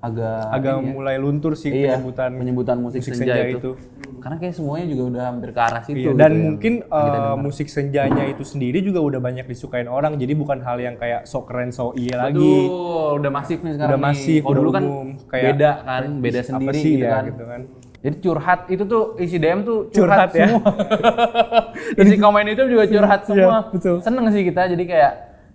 agak mulai luntur sih penyebutan musik senja itu. Karena kayak semuanya juga udah hampir ke arah situ. Dan gitu mungkin musik senjanya itu sendiri juga udah banyak disukain orang. Jadi bukan hal yang kayak so keren so iya lagi. Betul, udah masif nih sekarang. Udah masif, kalau dulu kan kayak beda kan, beda sendiri sih, gitu, ya, kan. gitu kan. Jadi curhat itu tuh isi DM tuh curhat ya. semua. Isi komen itu juga curhat semua. Iya, betul. Seneng sih kita, jadi kayak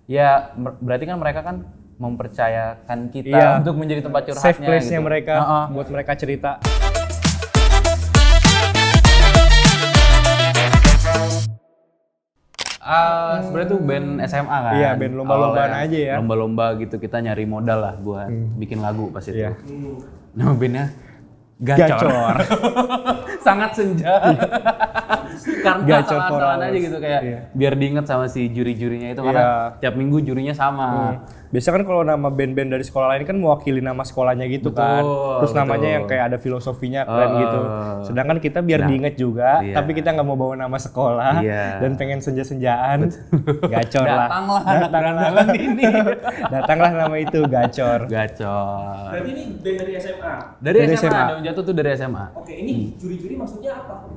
ya berarti kan mereka kan mempercayakan kita untuk menjadi tempat curhatnya. Safe place-nya gitu. mereka buat mereka cerita. Sebenarnya tuh band SMA kan. Iya, band lomba-lombaan aja ya. Lomba-lomba gitu, kita nyari modal lah buat bikin lagu pas itu. Iya. Nama bandnya Gacor. Sangat senja. Karena Gacor salah-salahan aja gitu kayak biar diinget sama si juri-jurinya itu karena tiap minggu jurinya sama. Biasa kan kalau nama band-band dari sekolah lain kan mewakili nama sekolahnya gitu. Betul, kan. Terus namanya yang kayak ada filosofinya keren gitu. Sedangkan kita biar diinget juga, tapi kita nggak mau bawa nama sekolah dan pengen senja-senjaan. Gacor lah. Datanglah anak berandalan ini. Datanglah nama itu Gacor. Gacor. Berarti ini band dari SMA? Dari SMA. Daun Jatuh tuh dari SMA. Oke, ini juri-juri maksudnya apa?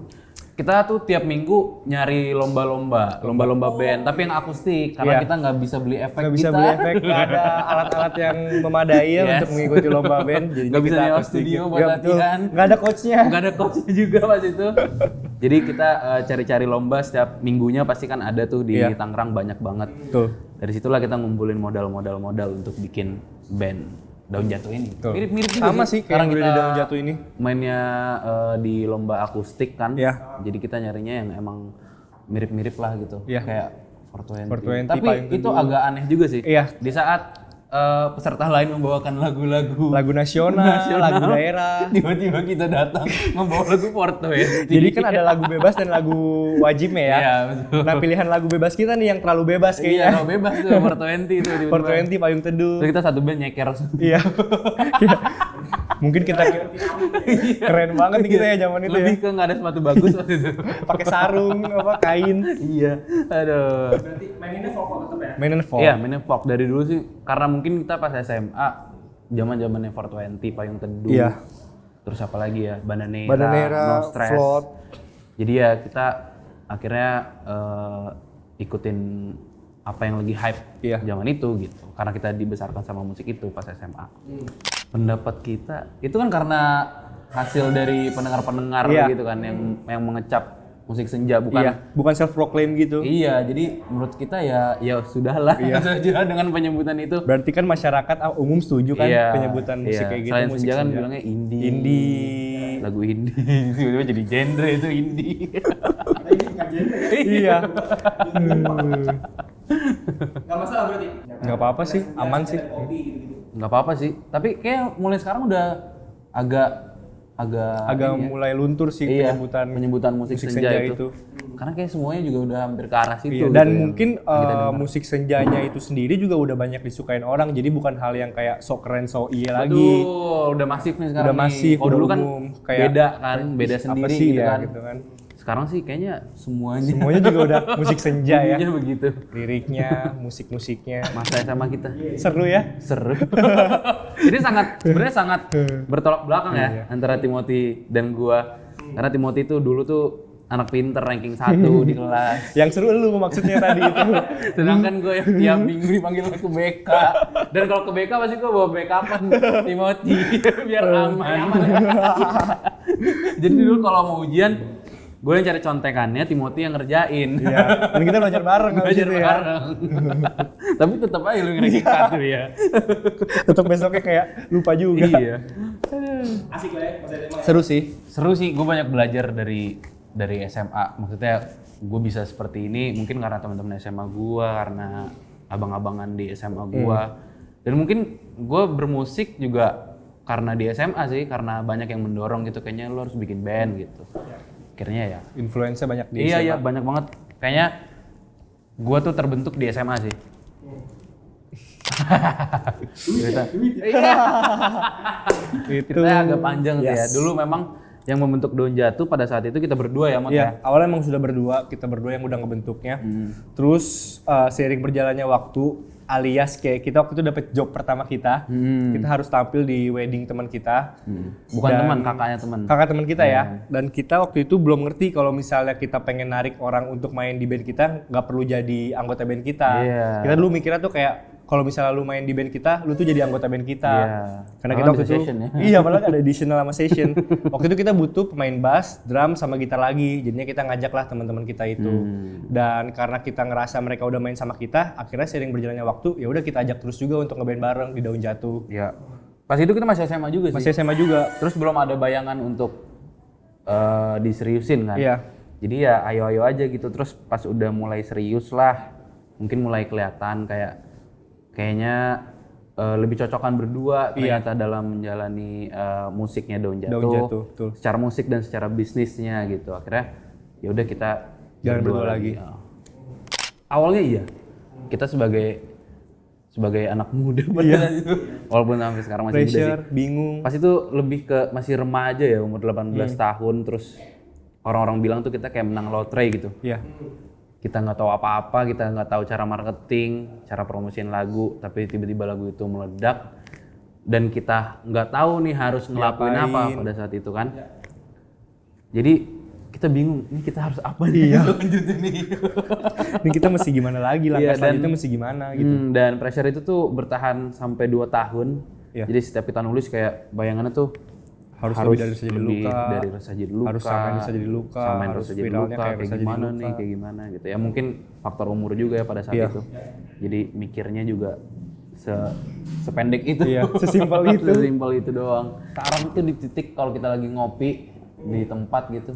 Kita tuh tiap minggu nyari lomba-lomba band, tapi yang akustik karena kita nggak bisa beli efek. Nggak bisa beli efek, nggak ada alat-alat yang memadai untuk mengikuti lomba band. Jadi nggak bisa nyewa studio buat latihan. Nggak ada coachnya. Nggak ada coachnya juga pas itu. Jadi kita cari-cari lomba setiap minggunya pasti kan ada tuh di Tangerang banyak banget. Tuh. Dari situlah kita ngumpulin modal untuk bikin band Daun Jatuh ini. Mirip-mirip juga sama sih kayak kita di Daun Jatuh ini. Mainnya di lomba akustik kan. Jadi kita nyarinya yang emang mirip-mirip lah gitu. Kayak 420. Tapi itu agak aneh juga sih. Di saat peserta lain membawakan lagu nasional, lagu daerah. Tiba-tiba kita datang membawa lagu 420. Jadi kan ada lagu bebas dan lagu wajib ya. Iya, betul. Nah, pilihan lagu bebas kita nih yang terlalu bebas kayaknya. Iya, terlalu bebas tuh 420 itu. 420 Payung Teduh. Terus kita satu band nyeker. Iya. Mungkin kita keren banget nih kita ya zaman itu. Lebih ke nggak ada sepatu bagus waktu itu. Pakai sarung kain. Iya. Aduh. Berarti maininnya folk tetap ya? Mainin folk. Iya, mainin folk dari dulu sih karena mungkin kita pas SMA zaman-zamannya 420 Payung Teduh. Iya. Terus apa lagi ya? Bandanera, No Stress. Float. Jadi ya kita akhirnya ikutin apa yang lagi hype zaman itu gitu. Karena kita dibesarkan sama musik itu pas SMA. Pendapat kita itu kan karena hasil dari pendengar-pendengar gitu kan yang mengecap musik senja bukan self proclaim gitu. Iya, jadi menurut kita ya sudahlah saja dengan penyebutan itu. Berarti kan masyarakat umum setuju kan penyebutan musik kayak gitu. Selain musik senja kan senja. bilangnya indie. Lagu indie. Tiba-tiba jadi genre itu indie. Iya. Nggak masalah berarti? Nggak apa-apa sih, aman sih. Nggak apa-apa sih. Tapi kayak mulai sekarang udah agak mulai luntur sih penyebutan musik senja itu. Karena kayak semuanya juga udah hampir ke arah situ. Dan gitu mungkin musik senjanya itu sendiri juga udah banyak disukain orang. Jadi bukan hal yang kayak so keren so iya lagi. Betul, udah masif nih sekarang. Udah masif. Kalau dulu kan kayak beda kan, beda sendiri sih, gitu kan. Sekarang sih kayaknya semuanya juga udah musik senja ya. Semuanya begitu. Liriknya, musik-musiknya. Masa sama kita. Seru ya? Seru. Jadi sebenarnya sangat bertolak belakang ya antara Timothy dan gua. Karena Timothy itu dulu tuh anak pinter ranking 1 di kelas. Yang seru lu maksudnya tadi itu. Sedangkan gue yang tiap minggu dipanggil ke BK. Dan kalau ke BK pasti gue bawa backupan Timothy biar aman. Jadi dulu kalau mau ujian gue yang cari contekannya, Timothy yang ngerjain. Iya. Dan kita belajar bareng belajar bareng. Tapi tetap aja lu ngeranking 1 ya. Tetap besoknya kayak lupa juga. Iya. Asik lah ya, Mas Edema. Seru sih. Seru sih, gue banyak belajar dari SMA. Maksudnya gue bisa seperti ini mungkin karena teman-teman SMA gue, karena abang-abangan di SMA gue. Dan mungkin gue bermusik juga karena di SMA sih, karena banyak yang mendorong gitu, kayaknya lo harus bikin band gitu. Akhirnya ya. Influence-nya banyak di SMA. Iya, banyak banget. Kayaknya gue tuh terbentuk di SMA sih. Ceritanya agak panjang sih ya. Dulu memang yang membentuk Daun Jatuh pada saat itu kita berdua ya, Mot ya. Awalnya emang sudah berdua, kita berdua yang udah ngebentuknya. Terus seiring berjalannya waktu, alias kayak kita waktu itu dapat job pertama kita. Kita harus tampil di wedding teman kita. Bukan teman, kakaknya teman. Kakak teman kita ya. Dan kita waktu itu belum ngerti kalau misalnya kita pengen narik orang untuk main di band kita, nggak perlu jadi anggota band kita. Kita dulu mikirnya tuh kayak kalau misalnya lu main di band kita, lu tuh jadi anggota band kita. Karena kita waktu itu, iya malah ada additional sama session. Waktu itu kita butuh pemain bass, drum, sama gitar lagi. Jadinya kita ngajak lah teman-teman kita itu. Dan karena kita ngerasa mereka udah main sama kita, akhirnya sering berjalannya waktu, ya udah kita ajak terus juga untuk ngeband bareng di Daun Jatuh. Iya. Pas itu kita masih SMA juga sih. Masih SMA juga. Terus belum ada bayangan untuk diseriusin kan. Iya. Jadi ya ayo-ayo aja gitu. Terus pas udah mulai serius lah, mungkin mulai kelihatan kayaknya lebih cocokan berdua ternyata dalam menjalani musiknya Daun Jatuh. Betul. Secara musik dan secara bisnisnya gitu. Akhirnya ya udah kita jalan berdua lagi. Awalnya iya. Kita sebagai anak muda walaupun sampai sekarang masih pressure, muda sih. bingung. Pas itu lebih ke masih remaja ya, umur 18 tahun, terus orang-orang bilang tuh kita kayak menang lotre gitu. Iya. Kita nggak tahu apa-apa, kita nggak tahu cara marketing, cara promosiin lagu, tapi tiba-tiba lagu itu meledak dan kita nggak tahu nih harus ngelakuin apa pada saat itu kan. Jadi kita bingung, ini kita harus apa nih lanjutin nih. Ini kita mesti gimana lagi, langkah selanjutnya mesti gimana gitu. Dan pressure itu tuh bertahan sampai 2 tahun. Jadi setiap kita nulis kayak bayangannya tuh harus lebih dari Rasa Jadi Luka, dari Rasa Jadi Luka, harus samain Rasa Jadi Luka, samain harus Rasa Jadi viralnya Luka, kayak kayak Rasa Jadi gimana Luka. nih, kayak gimana gitu ya. Mungkin faktor umur juga ya pada saat itu. Jadi mikirnya juga sependek itu. Sesimpel itu. Sesimpel itu doang. Sekarang itu di titik kalau kita lagi ngopi di tempat gitu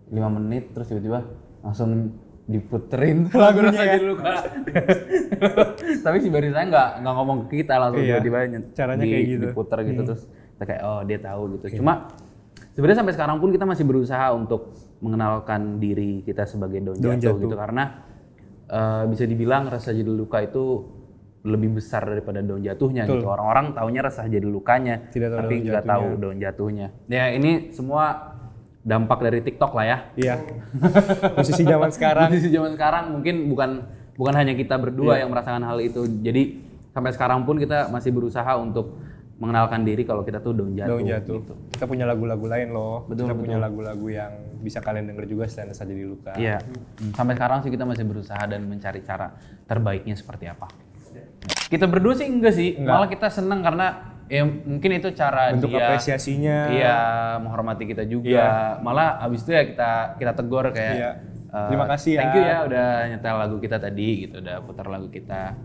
5 menit terus tiba-tiba langsung diputerin lagu Rasa Jadi Luka. Tapi si barisanya nggak ngomong ke kita, langsung tiba-tiba caranya kayak gitu. Diputer gitu terus kita kayak oh dia tahu gitu. Cuma sebenarnya sampai sekarang pun kita masih berusaha untuk mengenalkan diri kita sebagai Daun Jatuh gitu, karena bisa dibilang Rasa Jadi Luka itu lebih besar daripada Daun Jatuhnya gitu. Orang-orang taunya Rasa Jadi Lukanya, tapi nggak tahu Daun Jatuhnya. Ya ini semua dampak dari TikTok lah ya. Iya. Musisi zaman sekarang. Musisi zaman sekarang mungkin bukan hanya kita berdua yang merasakan hal itu. Jadi sampai sekarang pun kita masih berusaha untuk mengenalkan diri kalau kita tuh Daun Jatuh. Gitu. Kita punya lagu-lagu lain loh. Kita punya lagu-lagu yang bisa kalian denger juga selain Rasa Jadi Luka. Iya. Sampai sekarang sih kita masih berusaha dan mencari cara terbaiknya seperti apa. Kita berdua sih enggak sih. Malah kita senang karena ya mungkin itu cara bentuk dia apresiasinya. Iya, menghormati kita juga. Malah abis itu ya kita tegur kayak terima kasih ya. Thank you ya udah nyetel lagu kita tadi gitu, udah putar lagu kita.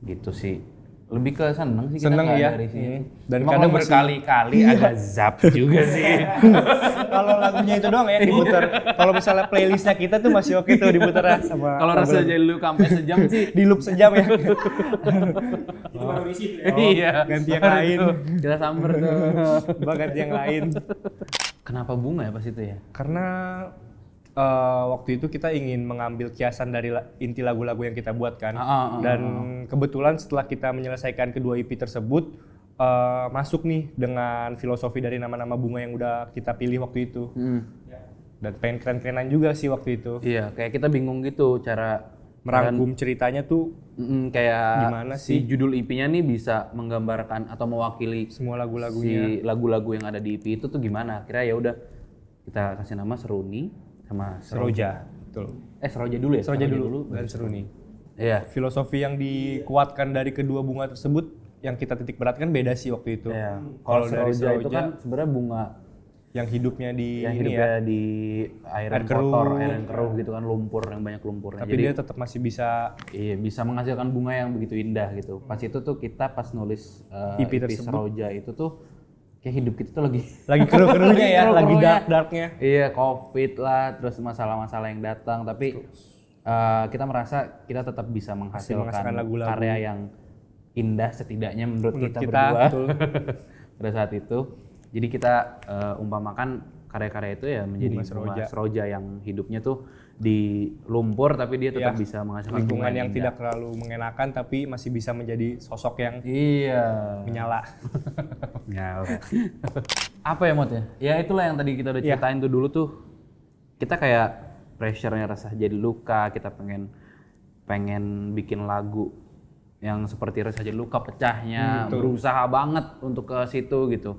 Gitu sih. Lebih ke seneng sih kita dari sini. Dan kadang berkali-kali agak zap juga sih. Kalau lagunya itu doang ya diputar. Kalau misalnya playlistnya kita tuh masih oke tuh diputar sama. Kalau Rasa Jadi Luka sampai sejam sih. Di loop sejam ya. Itu baru isi tuh ya. Iya. Ganti yang lain. Kita samber tuh. Ganti yang lain. Kenapa bunga ya pas itu ya? Karena waktu itu kita ingin mengambil kiasan dari inti lagu-lagu yang kita buat kan. Dan kebetulan setelah kita menyelesaikan kedua EP tersebut, masuk nih dengan filosofi dari nama-nama bunga yang udah kita pilih waktu itu. Dan pengen keren-kerenan juga sih waktu itu. Iya, kayak kita bingung gitu cara merangkum ceritanya tuh kayak gimana sih? Si judul EP-nya nih bisa menggambarkan atau mewakili semua lagu-lagunya. Si lagu-lagu yang ada di EP itu tuh gimana? Akhirnya ya udah kita kasih nama Seruni sama Seroja. Betul. Seroja dulu ya? Seroja dulu dan Seruni. Iya. Filosofi yang dikuatkan dari kedua bunga tersebut yang kita titik beratkan beda sih waktu itu. Iya. Kalau dari Seroja itu kan sebenarnya bunga yang hidupnya di di air kotor, air yang keruh gitu kan, lumpur yang banyak lumpurnya. Tapi jadi, dia tetap masih bisa bisa menghasilkan bunga yang begitu indah gitu. Pas itu tuh kita pas nulis EP Seroja itu tuh kayak hidup kita tuh lagi keruh-keruhnya ya, lagi dark-darknya. Iya, Covid lah, terus masalah-masalah yang datang, tapi kita merasa kita tetap bisa menghasilkan lagu-lagu karya yang indah setidaknya menurut kita berdua pada saat itu. Jadi kita umpamakan karya-karya itu ya menjadi bunga Seroja yang hidupnya tuh di lumpur tapi dia tetap bisa menghasilkan lingkungan yang tidak terlalu mengenakan tapi masih bisa menjadi sosok yang menyala. Menyala. Apa ya Mot ya? Ya itulah yang tadi kita udah ceritain tuh dulu tuh. Kita kayak pressure-nya Rasa Jadi Luka, kita pengen bikin lagu yang seperti saja luka pecahnya, berusaha banget untuk ke situ gitu.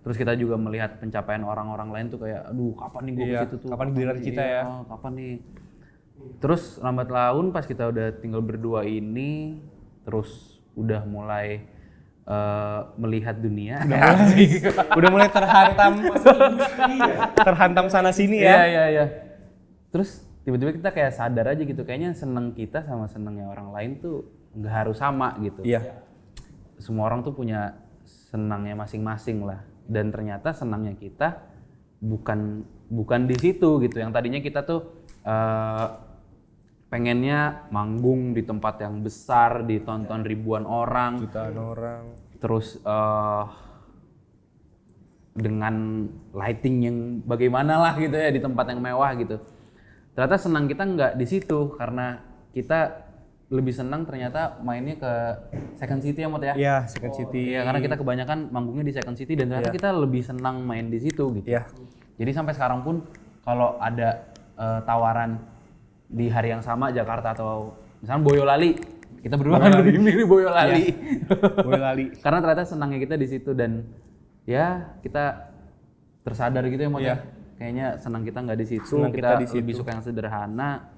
Terus kita juga melihat pencapaian orang-orang lain tuh kayak, aduh kapan nih gue ke situ tuh? Kapan giliran kita ya? Kapan nih? Terus lambat laun pas kita udah tinggal berdua ini, terus udah mulai melihat dunia. Udah mulai terhantam sana sini ya. Iya. Terus tiba-tiba kita kayak sadar aja gitu, kayaknya seneng kita sama senengnya orang lain tuh nggak harus sama gitu. Iya. Semua orang tuh punya senangnya masing-masing lah. Dan ternyata senangnya kita bukan di situ gitu. Yang tadinya kita tuh pengennya manggung di tempat yang besar, ditonton ribuan orang, Jutaan orang. terus dengan lighting yang bagaimana lah gitu ya, di tempat yang mewah gitu. Ternyata senang kita nggak di situ, karena kita lebih senang ternyata mainnya ke Second City ya Mot ya? Iya, Second City. Iya, karena kita kebanyakan manggungnya di Second City dan ternyata kita lebih senang main di situ gitu. Iya. Jadi sampai sekarang pun kalau ada tawaran di hari yang sama Jakarta atau misalnya Boyolali, kita berdua kan lebih milih Boyolali. Boyolali. Karena ternyata senangnya kita di situ dan ya kita tersadar gitu ya Mot ya. Kayaknya senang kita nggak di situ, kita lebih suka yang sederhana.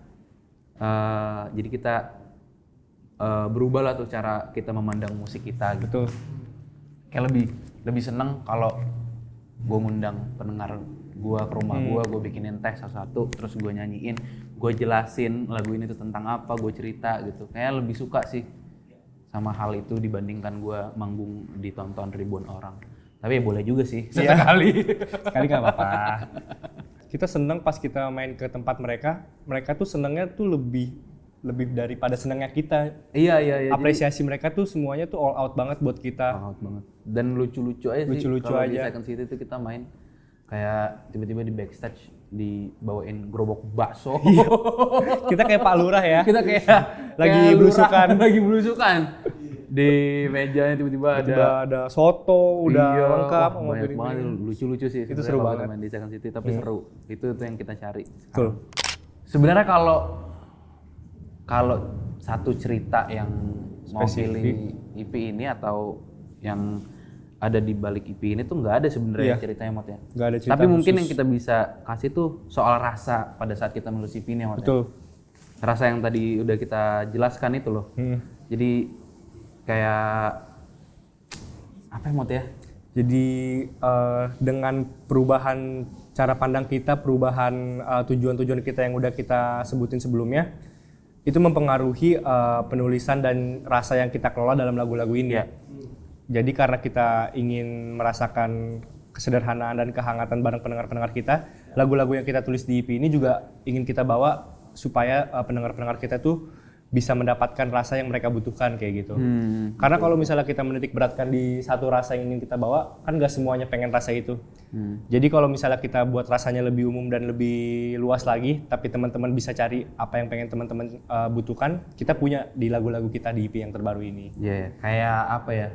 Jadi kita berubah lah tuh cara kita memandang musik kita gitu. Betul. Kayak lebih seneng kalau gue ngundang pendengar gue ke rumah gue bikinin teh satu-satu, terus gue nyanyiin, gue jelasin lagu ini tuh tentang apa, gue cerita gitu. Kayaknya lebih suka sih sama hal itu dibandingkan gue manggung ditonton ribuan orang. Tapi ya boleh juga sih sekali. Sekali nggak apa-apa. Kita seneng pas kita main ke tempat mereka tuh senengnya tuh lebih daripada senengnya kita. Iya. Apresiasi mereka tuh semuanya tuh all out banget buat kita. All out banget. Dan lucu-lucu aja sih. Lucu-lucu kalau aja. di Second City tuh kita main kayak tiba-tiba di backstage dibawain gerobak bakso. Kita kayak Pak Lurah ya. Kita kayak lagi kayak belusukan. belusukan. Di mejanya tiba-tiba ada soto, udah lengkap. Wah, banyak banget, lucu-lucu sih. Itu seru banget. Main di Second City, tapi seru. Itu yang kita cari. Betul. Sebenarnya kalau satu cerita yang mau pilih EP ini atau yang ada di balik EP ini tuh nggak ada sebenarnya ceritanya Mot ya. Nggak ada cerita Tapi mungkin khusus. yang kita bisa kasih tuh soal rasa pada saat kita menulis EP ini Mot. Betul. Ya. Rasa yang tadi udah kita jelaskan itu loh. Jadi kayak apa ya Mot ya? Jadi dengan perubahan cara pandang kita, perubahan tujuan-tujuan kita yang udah kita sebutin sebelumnya, itu mempengaruhi penulisan dan rasa yang kita kelola dalam lagu-lagu ini. Jadi karena kita ingin merasakan kesederhanaan dan kehangatan bareng pendengar-pendengar kita, lagu-lagu yang kita tulis di EP ini juga ingin kita bawa supaya pendengar-pendengar kita tuh bisa mendapatkan rasa yang mereka butuhkan kayak gitu. Karena kalau misalnya kita menitik beratkan di satu rasa yang ingin kita bawa, kan gak semuanya pengen rasa itu. Jadi kalau misalnya kita buat rasanya lebih umum dan lebih luas lagi, tapi teman-teman bisa cari apa yang pengen teman-teman butuhkan, kita punya di lagu-lagu kita di EP yang terbaru ini. Iya, kayak apa ya?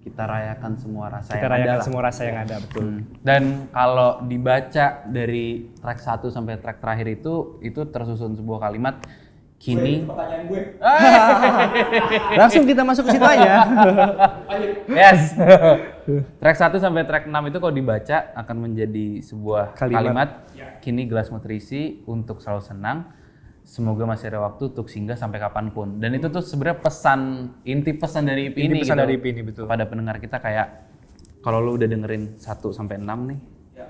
Kita rayakan semua rasa Kita yang rayakan ada. semua rasa yang ada, betul. Dan kalau dibaca dari track 1 sampai track terakhir itu tersusun sebuah kalimat kini. Pertanyaan gue. Langsung kita masuk ke situ aja. Yes. Track 1 sampai track 6 itu kalau dibaca akan menjadi sebuah kalimat. Kini gelasmu terisi untuk selalu senang. Semoga masih ada waktu untuk singgah sampai kapanpun. Dan itu tuh sebenarnya inti pesan dari EP ini Pesan gitu. dari EP ini, betul. Kepada pendengar kita kayak kalau lu udah dengerin 1 sampai 6 nih,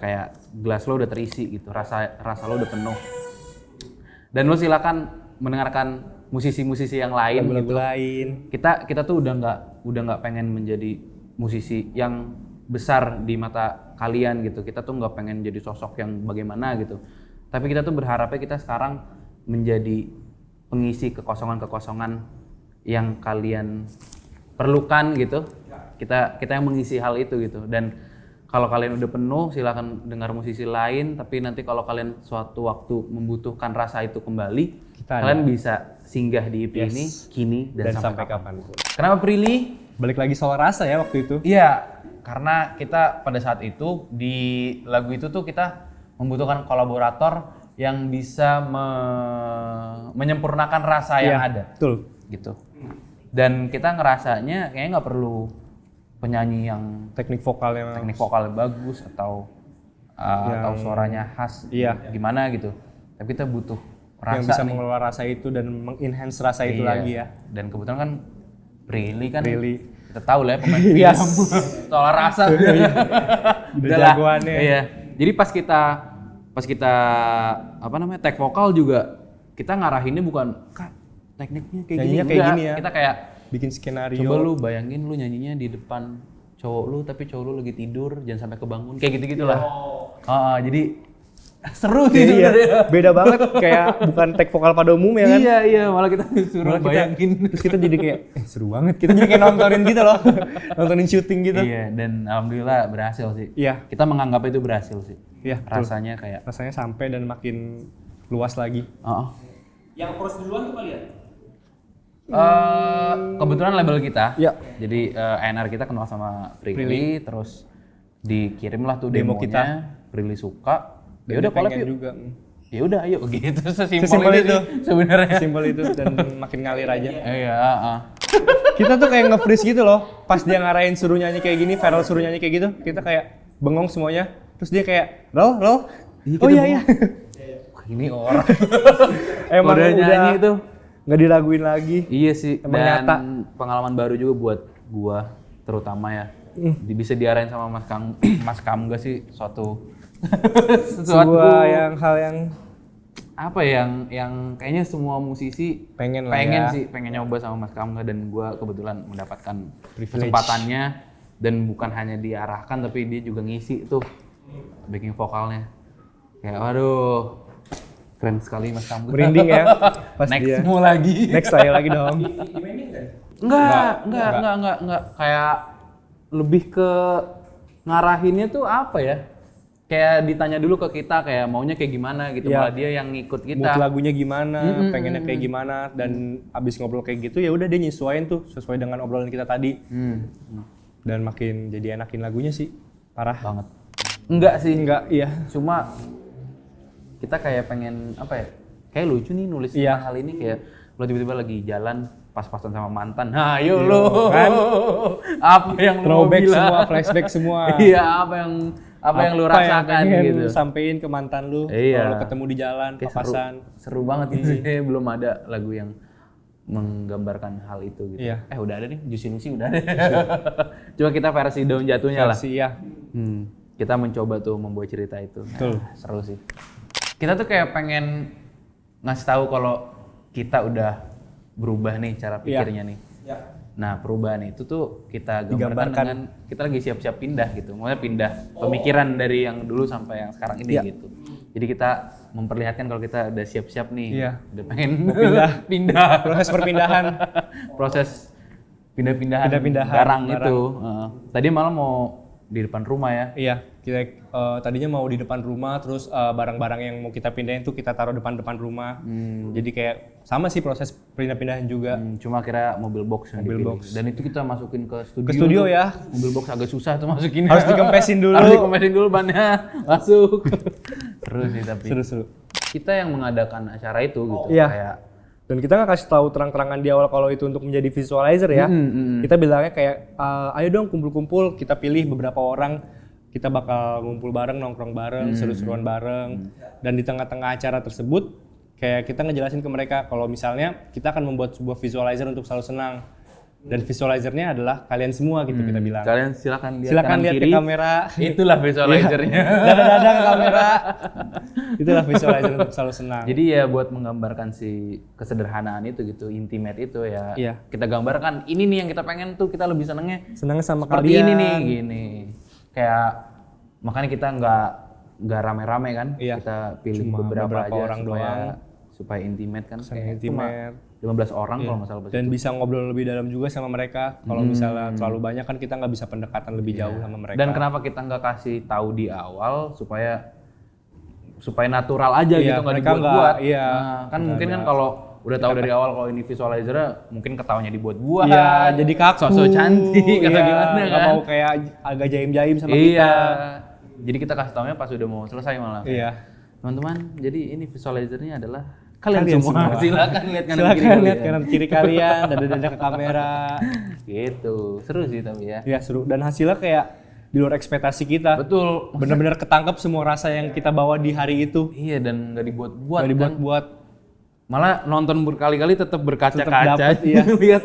kayak gelas lo udah terisi gitu, rasa lo udah penuh. Dan lu silakan mendengarkan musisi-musisi yang lain Lagu-lagu gitu. lain. Kita tuh udah nggak pengen menjadi musisi yang besar di mata kalian gitu. Kita tuh nggak pengen jadi sosok yang bagaimana gitu. Tapi kita tuh berharapnya kita sekarang menjadi pengisi kekosongan-kekosongan yang kalian perlukan gitu. Kita yang mengisi hal itu gitu. Dan kalau kalian udah penuh, silakan dengar musisi lain. Tapi nanti kalau kalian suatu waktu membutuhkan rasa itu kembali, kalian bisa singgah di EP ini kini dan sampai kapan. Kenapa Prilly? Balik lagi soal rasa ya waktu itu. Iya, karena kita pada saat itu di lagu itu tuh kita membutuhkan kolaborator yang bisa menyempurnakan rasa yang ada. Betul. Gitu. Dan kita ngerasanya kayaknya nggak perlu penyanyi yang teknik vokalnya bagus atau suaranya khas gimana gitu. Tapi kita butuh rasa yang bisa nih. mengelola rasa itu dan mengenhance rasa itu lagi ya. Dan kebetulan kan Prilly kan Prilly. kita tahu lah ya pemain film soal rasa. Udah jagoannya. Iya. Jadi pas kita tag vokal juga kita ngarahinnya bukan Kak tekniknya kayak Nyanyinya gini. kayak Enggak. gini ya. Kita kayak Bikin skenario. coba lu bayangin lu nyanyinya di depan cowok lu tapi cowok lu lagi tidur jangan sampai kebangun kayak gitu-gitulah. Jadi seru sih sebenarnya. Beda banget kayak bukan tag vokal pada umumnya kan. Iya, malah kita suruh bayangin. Terus kita jadi kayak seru banget. Kita jadi kayak nontonin gitu loh. Nontonin syuting gitu. Iya, dan alhamdulillah berhasil sih. Iya. Kita menganggap itu berhasil sih. Iya, betul. Rasanya sampai dan makin luas lagi. Yang approach duluan tuh kalian? Kebetulan label kita. Iya. Jadi A&R kita kenal sama Prilly, terus dikirimlah tuh Demo demonya. kita. Prilly suka. Ya Dan udah dia collab pengen yuk. juga. Ya udah ayo gitu Sesimpel itu itu. sebenarnya. Simpel itu dan makin ngalir aja. Iya, Kita tuh kayak nge-freeze gitu loh. Pas dia ngarahin suruh nyanyi kayak gini, Farel suruh nyanyi kayak gitu, kita kayak bengong semuanya. Terus dia kayak, "Roll." Oh iya. Ini orang. Emang Udah nyanyi itu. Nggak diraguin lagi. Iya sih, Emang dan nyata. pengalaman baru juga buat gua terutama ya. Bisa diarahin sama Mas Kamga sih suatu Sebuah hal yang apa ya, yang kayaknya semua musisi pengen ya. pengen nyoba sama Mas Kamga, dan gua kebetulan mendapatkan Privilege. kesempatannya, dan bukan hanya diarahkan tapi dia juga ngisi tuh backing vokalnya. Kayak waduh, keren sekali Mas Kamga. merinding ya. Pas Next dia. mau lagi. Next saya lagi dong. Enggak. Kayak lebih ke ngarahinnya tuh apa ya? Kayak ditanya dulu ke kita kayak maunya kayak gimana gitu, Iya. malah dia yang ngikut Mood kita. lagunya gimana, pengennya kayak gimana, dan abis ngobrol kayak gitu ya udah dia nyesuaiin tuh sesuai dengan obrolan kita tadi. Dan makin jadi enakin lagunya sih. Parah. Banget. Enggak sih. Enggak, iya. Cuma kita kayak pengen apa ya? Kayak lucu nih nulis Iya. hal ini, kayak lo tiba-tiba lagi jalan pas-pasan sama mantan. Nah, ayo lo. kan? Apa yang lo Throwback bilang? semua, flashback semua. Iya, apa yang lu rasakan pengen gitu. lu sampein ke mantan lu Iya. kalau lu ketemu di jalan, Kayak papasan. seru banget ini sih. Kayaknya belum ada lagu yang menggambarkan hal itu gitu. Iya. Udah ada nih, Juicy Lucy udah ada. Cuma kita versi daun jatuhnya lah. Versi ya. Kita mencoba tuh membuat cerita itu. Betul. Seru sih. Kita tuh kayak pengen ngasih tahu kalau kita udah berubah nih cara pikirnya nih. Ya. Nah, perubahan itu tuh kita gambarkan Digambarkan. dengan kita lagi siap-siap pindah gitu. Maksudnya pindah pemikiran dari yang dulu sampai yang sekarang ini Iya. gitu. Jadi kita memperlihatkan kalau kita udah siap-siap nih. Iya. Udah pengen pindah. Proses perpindahan. Proses pindah-pindahan Pindah-pindahan barang barang. itu. Tadi malah mau di depan rumah ya. Iya, kita tadinya mau di depan rumah, terus barang-barang yang mau kita pindahin tuh kita taruh depan rumah. Jadi kayak sama sih proses pindah-pindahan juga. Cuma kira mobil box yang Mobil dipilih. box. Dan itu kita masukin ke studio. Ke studio tuh. ya. Mobil box agak susah tuh masukinnya. Harus dikempesin dulu. Harus dikempesin dulu bannya. Masuk. Seru sih tapi. Seru-seru. Kita yang mengadakan acara itu gitu. Iya. Kayak Dan kita nggak kasih tahu terang-terangan di awal kalau itu untuk menjadi visualizer ya. Kita bilangnya kayak, ayo dong kumpul-kumpul, kita pilih beberapa orang, kita bakal ngumpul bareng, nongkrong bareng, seru-seruan bareng. Dan di tengah-tengah acara tersebut, kayak kita ngejelasin ke mereka kalau misalnya kita akan membuat sebuah visualizer untuk selalu senang. Dan visualizernya adalah kalian semua gitu kita bilang. kalian silakan lihat Silakan kanan lihat kiri. ke kamera. Itulah visualizernya. Dada-dada ke kamera. Itulah visualizer untuk selalu senang. Jadi ya buat menggambarkan si kesederhanaan itu gitu, intimate itu ya. Iya. Kita gambarkan ini nih yang kita pengen tuh, kita lebih senengnya Senangnya sama seperti kalian. ini nih, gini. Kayak makanya kita nggak rame-rame kan. Iya. Kita pilih Cuma beberapa beberapa aja orang supaya intimate kan. Kayak Intimate. Cuma 15 orang kalau nggak salah pas Dan itu. bisa ngobrol lebih dalam juga sama mereka. Kalau misalnya terlalu banyak kan kita nggak bisa pendekatan lebih jauh sama mereka. Dan kenapa kita nggak kasih tahu di awal supaya natural aja Iya, gitu, nggak mereka dibuat-buat. nggak- iya, Nah, kan mungkin kan kalau udah tahu dari awal kalau ini visualizernya mungkin ketawanya dibuat-buat. Iya, jadi kaku. Sosok cantik atau Iya, gimana nggak kan. mau kayak agak jaim-jaim sama Iya. kita. Jadi kita kasih taunya pas udah mau selesai malah. Iya. Teman-teman, jadi ini visualizernya adalah Kalian semua. Silakan lihat kanan kiri. Silakan lihat kanan kiri kalian, dada-dada ke kamera. Gitu. Seru sih tapi ya. Ya seru dan hasilnya kayak di luar ekspektasi kita. Betul. Bener-bener ketangkep semua rasa yang kita bawa di hari itu. Iya dan nggak dibuat-buat. Nggak dibuat-buat. Malah nonton berkali-kali tetap berkaca-kaca. Tetap dapet, iya. Lihat.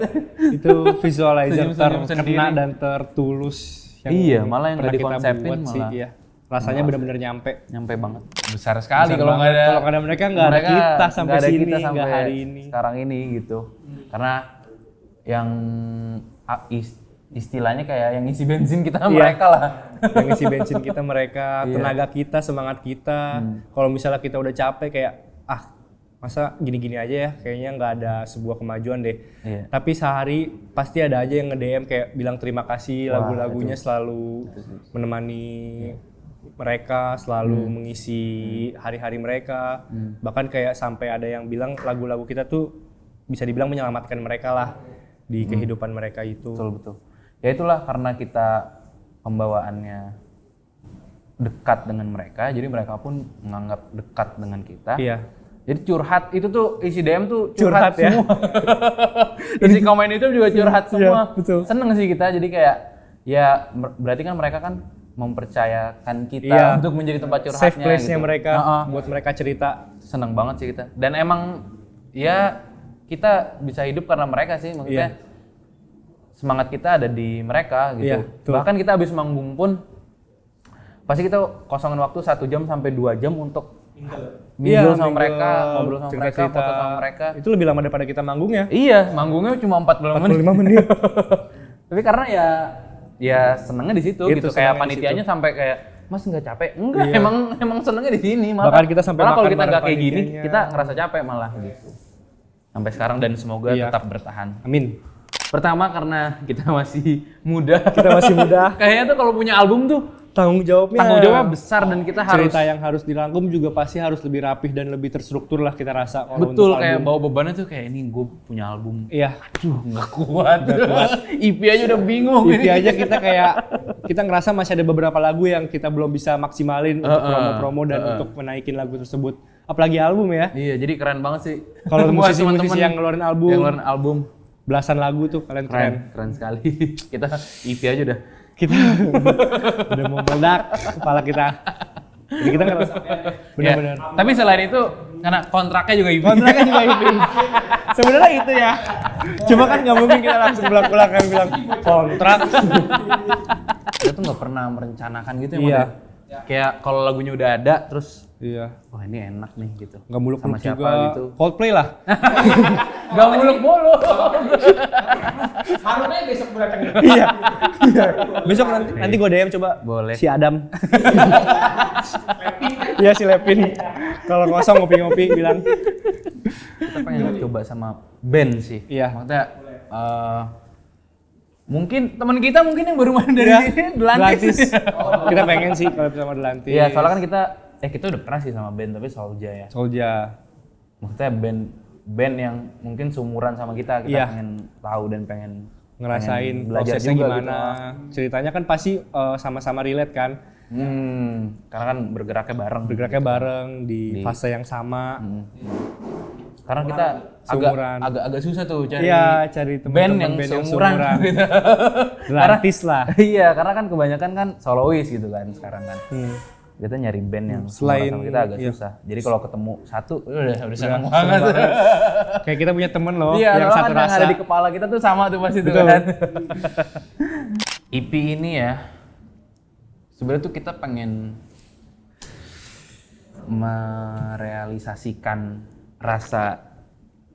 Itu visualizer Senyum-senyum terkena sendiri. dan tertulus. Iya, malah yang pernah nggak kita dikonsepin buat sih, malah. iya. Rasanya bener-bener nyampe. Nyampe banget. Besar sekali Besar kalau nggak banget. ada. Kalau nggak ada mereka, nggak ada kita sampai nggak ada sini, kita nggak hari ini. Sekarang ini gitu. Karena yang istilahnya kayak yang isi bensin kita mereka lah. Yang isi bensin kita mereka, tenaga kita, semangat kita. Kalau misalnya kita udah capek kayak masa gini-gini aja ya, kayaknya nggak ada sebuah kemajuan deh. Iya. Tapi sehari pasti ada aja yang nge-DM kayak bilang terima kasih, lagu-lagunya selalu menemani mereka, selalu mengisi hari-hari mereka. Bahkan kayak sampai ada yang bilang lagu-lagu kita tuh bisa dibilang menyelamatkan mereka lah di kehidupan mereka itu. Betul. Ya itulah karena kita pembawaannya dekat dengan mereka, jadi mereka pun menganggap dekat dengan kita. Iya. Jadi curhat itu tuh isi DM tuh curhat ya. semua. Isi komen itu juga curhat semua. Iya, betul. Seneng sih kita jadi kayak ya berarti kan mereka kan mempercayakan kita untuk menjadi tempat curhatnya. Safe place-nya gitu. mereka buat mereka cerita. Seneng banget sih kita. Dan emang ya kita bisa hidup karena mereka sih maksudnya. Semangat kita ada di mereka gitu. Bahkan kita habis manggung pun pasti kita kosongin waktu 1 jam sampai 2 jam untuk ngobrol sama mereka, ngobrol sama mereka, foto sama mereka. Itu lebih lama daripada kita manggung ya. Iya, manggungnya cuma 45 menit. Tapi karena ya senengnya di situ gitu. Kayak panitianya situ. sampai kayak Mas nggak capek? Enggak, emang senengnya di sini. Bahkan kita sampai malah kalau makan kita nggak kayak bareng gini, panitianya. kita ngerasa capek malah gitu. Sampai sekarang dan semoga tetap bertahan. Amin. Pertama karena kita masih muda. Kayaknya tuh kalau punya album tuh tanggung jawabnya besar dan kita harus cerita yang harus dirangkum juga pasti harus lebih rapih dan lebih terstruktur lah kita rasa kalau betul untuk kayak album. bawa bebannya tuh kayak ini gue punya album. Iya. Aduh nggak kuat. EP aja udah bingung. EP aja kita ngerasa masih ada beberapa lagu yang kita belum bisa maksimalin untuk promo-promo dan untuk menaikin lagu tersebut. Apalagi album ya. Iya jadi keren banget sih. Kalau Buat musisi-musisi yang ngeluarin album. Belasan lagu tuh kalian keren sekali. Kita EP aja udah. Kita udah mau meledak kepala kita. Jadi kita ngerasa benar-benar. Ya, tapi selain itu karena kontraknya juga EP. Sebenarnya itu ya. Cuma kan nggak mungkin kita langsung belak-belakan bilang kontrak. Kita tuh nggak pernah merencanakan gitu ya. Iya. Kayak kalau lagunya udah ada terus. Iya. Wah ini enak nih gitu. Nggak muluk-muluk sama siapa juga. gitu. Coldplay lah. Gak muluk-muluk. Harusnya besok datang. Iya. Besok nanti gue DM coba. Boleh. Si Adam. Iya si Lepin. Kalau kosong ngopi-ngopi bilang. Kita pengen coba sama band sih. Iya. Maksudnya mungkin teman kita yang baru main dari sini Delantis. Kita pengen sih kalau sama Delantis. Iya, soalnya kan kita udah pernah sih sama band tapi Soulja ya. Soulja. Maksudnya band yang mungkin seumuran sama kita pengen tahu dan pengen ngerasain belajar prosesnya juga gimana. Gitu. Ceritanya kan pasti sama-sama relate kan. Karena kan bergeraknya bareng di fase yang sama. Karena kita agak susah tuh cari teman-teman band yang seumuran gitu. Delantis lah. Iya, karena kan kebanyakan kan solois gitu kan sekarang kan. Kita nyari band yang selain sama kita agak susah. Jadi kalau ketemu satu udah senang banget. Kayak kita punya temen loh iya, yang satu kan rasa. Yang ada di kepala kita tuh sama tuh pasti tuh kan. EP ini ya. Sebenarnya tuh kita pengen merealisasikan rasa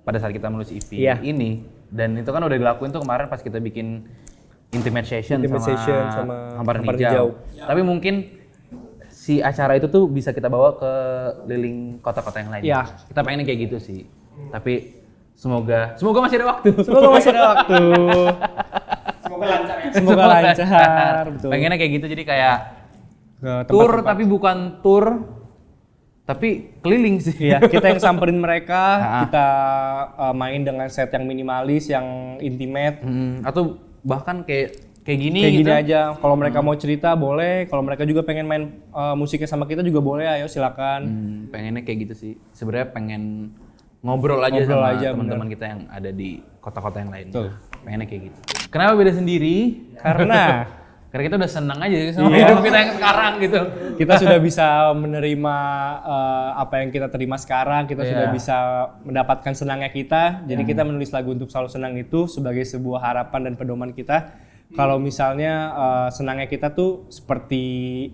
pada saat kita menulis EP ini dan itu kan udah dilakuin tuh kemarin pas kita bikin intimate session sama Hamparan Hijau. Tapi mungkin si acara itu tuh bisa kita bawa ke keliling kota-kota yang lain. Iya. Kita pengennya kayak gitu sih. Tapi semoga masih ada waktu. Semoga lancar. Betul. Pengennya kayak gitu jadi kayak tour tapi bukan tour tapi keliling sih. Iya, kita yang samperin mereka, kita main dengan set yang minimalis, yang intimate. Atau bahkan kayak gini kayak gitu. gini aja. Kalau mereka mau cerita boleh, kalau mereka juga pengen main musiknya sama kita juga boleh, ayo silakan. Pengennya kayak gitu sih. Sebenarnya pengen ngobrol aja Ngobrol sama aja, teman-teman kita yang ada di kota-kota yang lain. Betul. Pengennya kayak gitu. Kenapa beda sendiri? Karena Karena kita udah senang aja sama hidup kita yang sekarang gitu. kita sudah bisa menerima apa yang kita terima sekarang, kita sudah bisa mendapatkan senangnya kita. Jadi kita menulis lagu untuk selalu senang itu sebagai sebuah harapan dan pedoman kita. Kalau misalnya senangnya kita tuh seperti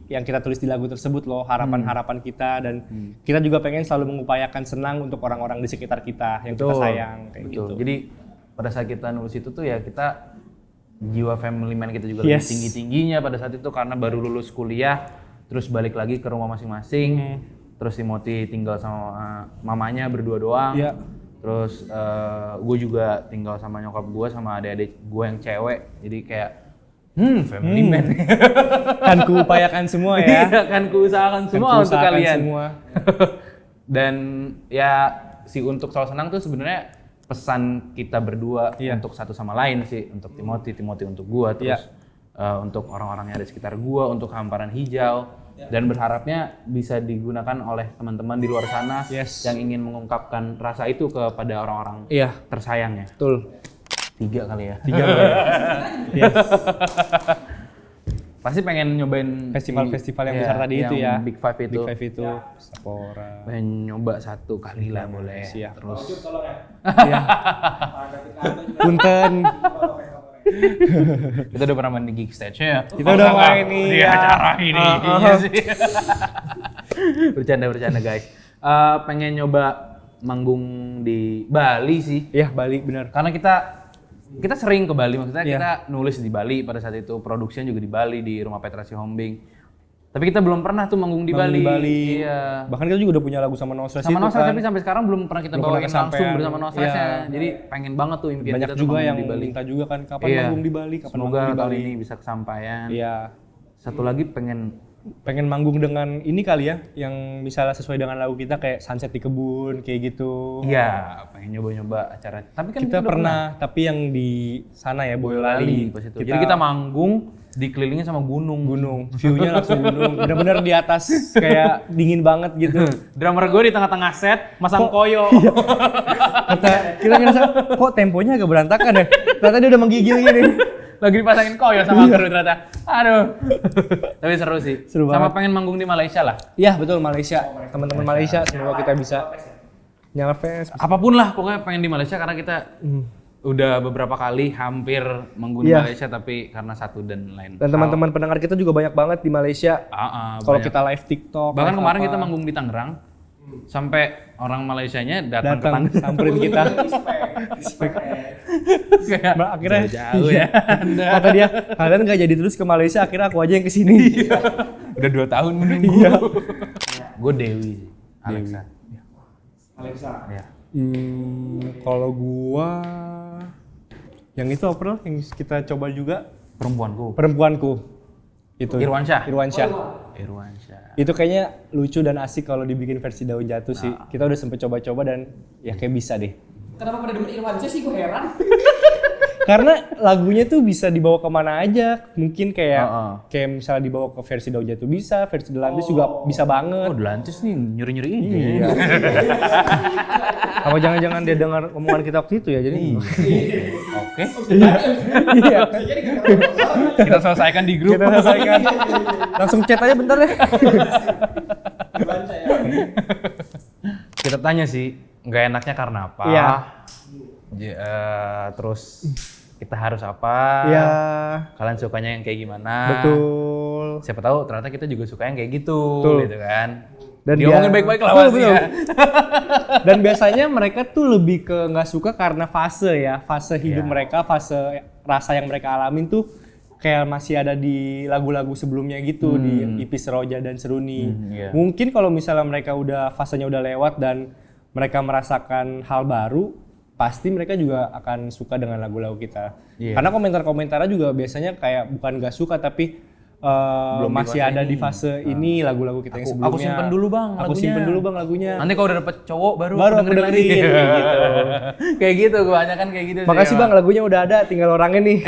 yang kita tulis di lagu tersebut loh, harapan-harapan kita, dan kita juga pengen selalu mengupayakan senang untuk orang-orang di sekitar kita yang kita sayang kayak gitu. Jadi pada saat kita nulis itu tuh ya kita jiwa family man kita juga lagi tinggi-tingginya pada saat itu karena baru lulus kuliah, terus balik lagi ke rumah masing-masing, terus Timothy tinggal sama mamanya berdua doang. Terus gue juga tinggal sama nyokap gue sama adik-adik gue yang cewek, jadi kayak family man. Kan kuupayakan semua ya. Iya, kan kuusahakan semua untuk kalian. Semua. Dan ya si untuk selalu senang tuh sebenarnya pesan kita berdua untuk satu sama lain sih, untuk Timothy untuk gue, terus untuk orang-orang yang ada di sekitar gue, untuk hamparan hijau. Dan berharapnya bisa digunakan oleh teman-teman di luar sana yang ingin mengungkapkan rasa itu kepada orang-orang tersayangnya. Betul. 3 kali ya. 3 kali. Yes. Pasti pengen nyobain Festival-festival yang besar tadi itu ya. Big Five itu. Big Five itu. Sapora. Pengen nyoba 1 kali lah boleh. Siap. Terus. Punten. Kita udah pernah main di gig stage ya. Kita udah main nih di acara ini. Iya sih. Bercanda guys. Pengen nyoba manggung di Bali sih. Iya, Bali benar. Karena kita sering ke Bali, maksudnya kita nulis di Bali pada saat itu, produksinya juga di Bali di Rumah Petrasi Hombing. Tapi kita belum pernah tuh manggung di Bali. Iya. Bahkan kita juga udah punya lagu sama No Stress sama itu No Stress, kan. tapi sampai sekarang belum pernah kita bawain langsung bersama No Stress-nya. Jadi pengen banget tuh impian banyak kita tuh juga manggung yang di Bali. minta juga kan kapan manggung di Bali, kapan Semoga manggung di tahun Bali. ini bisa kesampaian. Iya. Satu lagi pengen manggung dengan ini kali ya, yang misalnya sesuai dengan lagu kita kayak Sunset di Kebun kayak gitu. Iya, pengen nyoba-nyoba acara. Tapi kan kita pernah, tapi yang di sana ya Boyolali. Pas itu. Jadi kita manggung dikelilingi sama gunung. View-nya langsung gunung. Bener-bener di atas kayak dingin banget gitu. Drummer gue di tengah-tengah set masang koyo. Kita ngerasa kok temponya agak berantakan ya. Ternyata dia udah menggigil gini. Lagi dipasangin koyo sama kru ternyata. Aduh. Tapi seru sih. Seru sama banget. pengen manggung di Malaysia lah. Iya betul, Malaysia. Teman-teman Malaysia semoga kita bisa nyala-fest. Apapun lah pokoknya pengen di Malaysia karena kita udah beberapa kali hampir manggung di Malaysia tapi karena satu dan lain. Dan teman-teman pendengar kita juga banyak banget di Malaysia. Kalau kita live TikTok. Bahkan kemarin kita manggung di Tangerang. Sampai orang Malaysianya datang ke Tangerang samperin kita. Kayak akhirnya jauh ya. Kata dia, kalian nggak jadi terus ke Malaysia, akhirnya aku aja yang kesini. Udah 2 tahun menunggu. Gue Dewi sih. Alexa. Ya. Kalau gua yang itu apa yang kita coba juga perempuanku itu Irwansyah. Itu kayaknya lucu dan asik kalau dibikin versi Daun Jatuh sih. Kita udah sempet coba-coba dan ya kayak bisa deh. Kenapa pada demen Irwansyah sih, gue heran. Karena lagunya tuh bisa dibawa kemana aja. Mungkin kayak misalnya dibawa ke versi Daun Jatuh bisa, versi Delantis juga bisa banget. Oh, Delantis nih nyuri-nyuri ini. Iya. Apa jangan-jangan dia dengar omongan kita waktu itu ya, jadi Oke. Iya. Kita selesaikan di grup. Kita selesaikan. Langsung chat aja bentar deh. Kita tanya sih, nggak enaknya karena apa? Iya. Terus kita harus apa? Iya. Kalian sukanya yang kayak gimana? Betul. Siapa tahu ternyata kita juga suka yang kayak gitu, gitu kan? Dan diomongin baik-baik lah pasti ya. Dan biasanya mereka tuh lebih ke nggak suka karena fase hidup mereka, fase rasa yang mereka alamin tuh kayak masih ada di lagu-lagu sebelumnya gitu, di EP Seroja dan Seruni. Mungkin kalau misalnya mereka fasenya udah lewat dan mereka merasakan hal baru, pasti mereka juga akan suka dengan lagu-lagu kita. Karena komentar-komentarnya juga biasanya kayak bukan nggak suka tapi masih ada di fase ini lagu-lagu kita yang sebelumnya. Aku simpen dulu bang lagunya. Nanti kalau udah dapet cowok baru aku dengerin gitu. Kayak gitu, kebanyakan kayak gitu. Makasih bang, lagunya udah ada, tinggal orangnya nih.